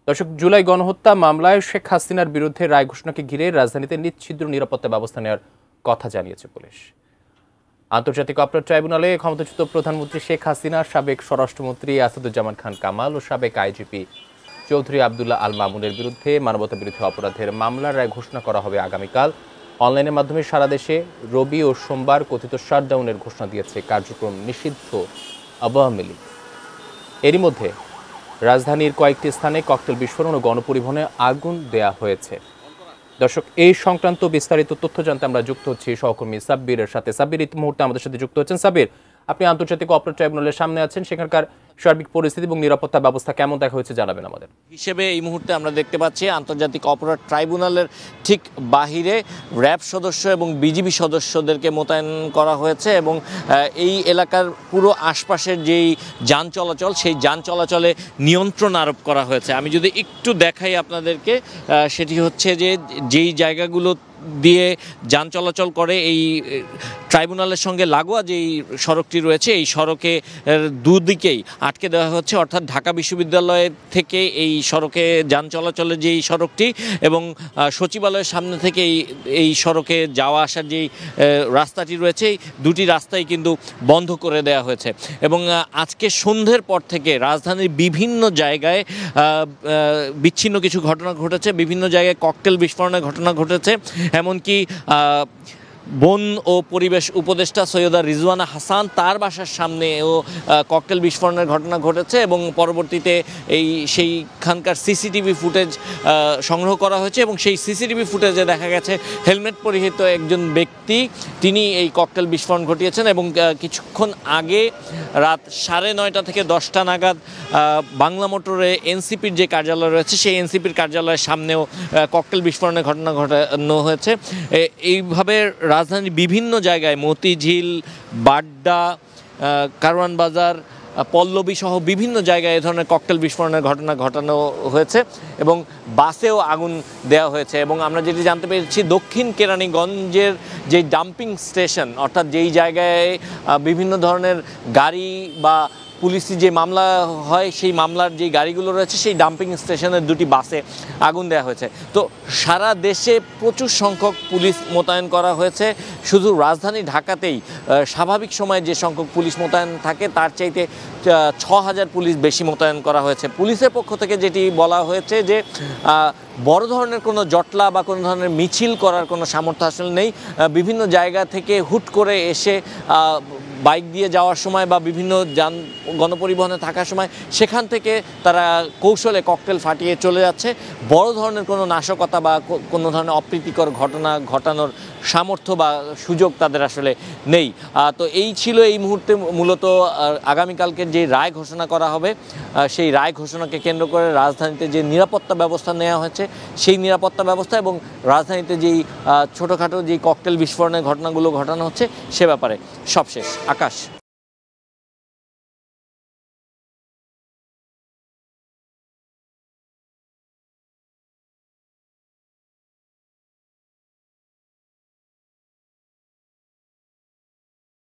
দর্শক, জুলাই গণহত্যা মামলায় শেখ হাসিনার বিরুদ্ধে রায় ঘোষণাকে ঘিরে রাজধানীতে নিশ্ছিদ্র নিরাপত্তা ব্যবস্থা নেওয়ার কথা জানিয়েছে পুলিশ। আন্তর্জাতিক অপরাধ ট্রাইব্যুনালে ক্ষমতাচ্যুত প্রধানমন্ত্রী শেখ হাসিনা, সাবেক স্বরাষ্ট্রমন্ত্রী আসাদুজ্জামান খান কামাল ও সাবেক আইজিপি চৌধুরী আবদুল্লাহ আল মামুনের বিরুদ্ধে মানবতা বিরোধী অপরাধের মামলার রায় ঘোষণা করা হবে আগামীকাল। অনলাইনের মাধ্যমে সারা দেশে রবি ও সোমবার কথিত শাটডাউনের ঘোষণা দিয়েছে কার্যক্রম নিষিদ্ধ আওয়ামী লীগ। এরই মধ্যে রাজধানীর কয়েকটি স্থানে ককটেল বিস্ফোরণ ও গণপরিবহনে আগুন দেয়া হয়েছে। দর্শক, এই সংক্রান্ত বিস্তারিত তথ্য জানতে আমরা যুক্ত হচ্ছি সহকর্মী সাব্বিরের সাথে। সাব্বির এই মুহূর্তে আমাদের সাথে যুক্ত হচ্ছেন। সাব্বির, আপনি আন্তর্জাতিক অপরাধ ট্রাইব্যুনালের সামনে আছেন, সেখানকার সার্বিক পরিস্থিতি এবং নিরাপত্তা ব্যবস্থা কেমন দেখা হয়েছে জানাবেন আমাদের। হিসেবে এই মুহূর্তে আমরা দেখতে পাচ্ছি আন্তর্জাতিক অপরাধ ট্রাইব্যুনালের ঠিক বাহিরে র্যাব সদস্য এবং বিজিবি সদস্যদেরকে মোতায়েন করা হয়েছে এবং এই এলাকার পুরো আশপাশের যেই যান চলাচল, সেই যান চলাচলে নিয়ন্ত্রণ আরোপ করা হয়েছে। আমি যদি একটু দেখাই আপনাদেরকে, সেটি হচ্ছে যে যেই জায়গাগুলো দিয়ে যান চলাচল করে এই ট্রাইব্যুনালের সঙ্গে লাগোয়া যেই সড়কটি রয়েছে, এই সড়কে দুদিকেই আটকে দেওয়া হচ্ছে। অর্থাৎ ঢাকা বিশ্ববিদ্যালয় থেকে এই সড়কে যান চলাচলের যেই সড়কটি এবং সচিবালয়ের সামনে থেকে এই সড়কে যাওয়া আসার যেই রাস্তাটি রয়েছে, এই দুটি রাস্তাই কিন্তু বন্ধ করে দেওয়া হয়েছে। এবং আজকে সন্ধ্যের পর থেকে রাজধানীর বিভিন্ন জায়গায় বিচ্ছিন্ন কিছু ঘটনা ঘটেছে, বিভিন্ন জায়গায় ককটেল বিস্ফোরণের ঘটনা ঘটেছে। এমনকি বন ও পরিবেশ উপদেষ্টা সৈয়দা রিজওয়ানা হাসান, তার বাসার সামনেও ককটেল বিস্ফোরণের ঘটনা ঘটেছে এবং পরবর্তীতে সেইখানকার সিসিটিভি ফুটেজ সংগ্রহ করা হয়েছে এবং সেই সিসিটিভি ফুটেজে দেখা গেছে হেলমেট পরিহিত একজন ব্যক্তি, তিনি এই ককটেল বিস্ফোরণ ঘটিয়েছেন। এবং কিছুক্ষণ আগে রাত 9:30 থেকে 10টা নাগাদ বাংলা মোটরে এনসিপির যে কার্যালয় রয়েছে, সেই এনসিপির কার্যালয়ের সামনেও ককটেল বিস্ফোরণের ঘটনা ঘটানো হয়েছে। এইভাবে রাজধানীর বিভিন্ন জায়গায় মতিঝিল, বাড্ডা, কারওয়ান বাজার, পল্লবী সহ বিভিন্ন জায়গায় এ ধরনের ককটেল বিস্ফোরণের ঘটনা ঘটানো হয়েছে এবং বাসেও আগুন দেওয়া হয়েছে। এবং আমরা যেটি জানতে পেরেছি, দক্ষিণ কেরানীগঞ্জের যে ডাম্পিং স্টেশন, অর্থাৎ যেই জায়গায় বিভিন্ন ধরনের গাড়ি বা পুলিশি যে মামলা হয়, সেই মামলার যে গাড়িগুলো রয়েছে, সেই ডাম্পিং স্টেশনের দুটি বাসে আগুন দেওয়া হয়েছে। তো সারা দেশে প্রচুর সংখ্যক পুলিশ মোতায়েন করা হয়েছে। শুধু রাজধানী ঢাকাতেই স্বাভাবিক সময়ে যে সংখ্যক পুলিশ মোতায়েন থাকে, তার চাইতে 6000 পুলিশ বেশি মোতায়েন করা হয়েছে। পুলিশের পক্ষ থেকে যেটি বলা হয়েছে যে বড় ধরনের কোনো জটলা বা কোনো ধরনের মিছিল করার কোনো সামর্থ্য আসলে নেই। বিভিন্ন জায়গা থেকে হুট করে এসে বাইক দিয়ে যাওয়ার সময় বা বিভিন্ন গণপরিবহনে থাকার সময় সেখান থেকে তারা কৌশলে ককটেল ফাটিয়ে চলে যাচ্ছে। বড় ধরনের কোনো নাশকতা বা কোনো ধরনের অপ্রীতিকর ঘটনা ঘটানোর সামর্থ্য বা সুযোগ তাদের আসলে নেই। তো এই ছিল এই মুহূর্তে মূলত আগামীকালকে যে রায় ঘোষণা করা হবে, সেই রায় ঘোষণাকে কেন্দ্র করে রাজধানীতে যে নিরাপত্তা ব্যবস্থা নেওয়া হয়েছে, সেই নিরাপত্তা ব্যবস্থা এবং রাজধানীতে যেই ছোটোখাটো যেই ককটেল বিস্ফোরণের ঘটনাগুলো ঘটানো হচ্ছে, সে ব্যাপারে সবশেষ। আকাশ।